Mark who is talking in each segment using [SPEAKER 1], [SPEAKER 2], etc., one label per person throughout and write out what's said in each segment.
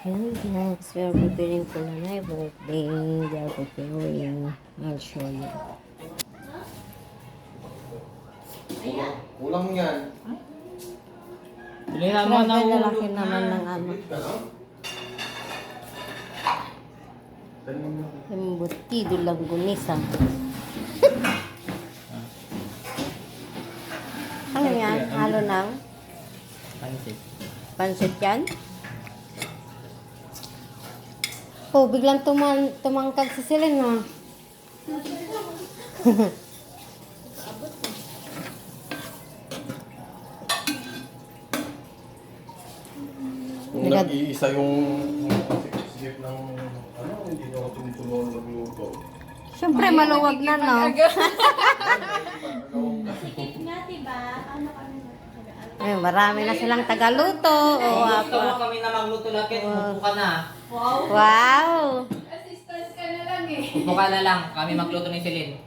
[SPEAKER 1] Okay, yes, we are preparing for Nanay birthday. They are preparing. I'll show you.
[SPEAKER 2] Kulang yan.
[SPEAKER 3] Bilihan mo
[SPEAKER 1] Grabe,
[SPEAKER 3] na
[SPEAKER 1] lalaki
[SPEAKER 3] ulo
[SPEAKER 1] naman
[SPEAKER 3] na.
[SPEAKER 1] ng ano. Embutido lang gunisa. Ano yan? Halo ng
[SPEAKER 3] Pansit.
[SPEAKER 1] pansit yan? Oh, biglang tumangkag si Celine, ha?
[SPEAKER 2] Kung nag-iisa yung sikip ng ano, hindi na ako tinutulungan magluto.
[SPEAKER 1] Siyempre, maluwag na, no?
[SPEAKER 4] Sikip nga, diba? Ano kami
[SPEAKER 1] Ay, marami na silang tagaluto. Oh,
[SPEAKER 3] Gusto mo
[SPEAKER 1] apa.
[SPEAKER 3] kami na magluto lagi, umupo ka na.
[SPEAKER 1] Wow!
[SPEAKER 4] Assistance ka na lang eh.
[SPEAKER 3] Umupo ka na lang, kami magluto ni Celine.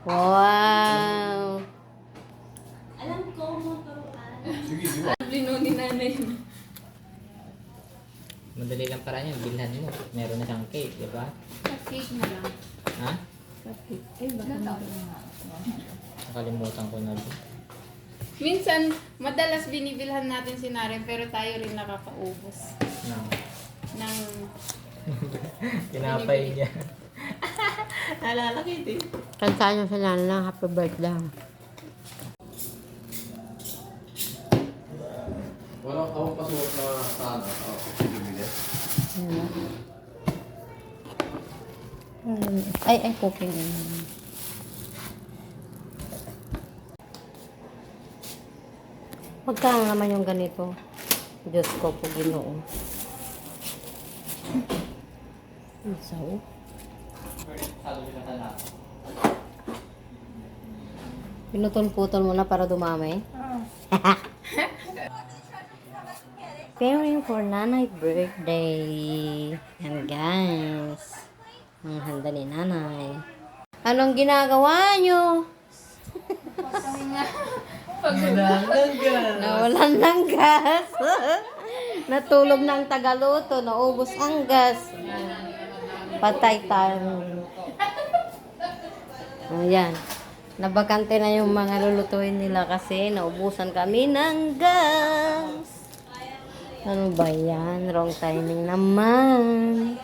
[SPEAKER 1] Wow!
[SPEAKER 4] Alam ko mo turuan.
[SPEAKER 2] Sige, di ba?
[SPEAKER 4] Lino ni nanay.
[SPEAKER 3] Madali lang para yan, bilhan mo. Meron na siyang cake, di ba?
[SPEAKER 4] Cupcake na lang.
[SPEAKER 3] Ha?
[SPEAKER 4] Cupcake. Ay, baka
[SPEAKER 3] Nakalimutan ko na din.
[SPEAKER 5] Minsan, madalas binibilhan natin si Naren pero tayo rin nakakaubos
[SPEAKER 3] No.
[SPEAKER 5] ng
[SPEAKER 3] Tinapay niya. Alala ko ito.
[SPEAKER 1] Kantaan nyo sila ng happy birthday.
[SPEAKER 2] Walang akong pasuot na sana. Bibili.
[SPEAKER 1] Ay, cooking. Magkano naman yung ganito? Diyos ko po, Ginoo. So, pinutol-putol mo na para dumami? Preparing for Nanay birthday. Yan guys. Ang handa ni Nanay. Anong ginagawa nyo? Nawalan ng gas. Natulog ng tagaluto. Naubos ang gas. Patay tayo. Ayan. Nabakante na yung mga lulutuin nila kasi naubusan kami ng gas. Ano ba yan? Wrong timing naman.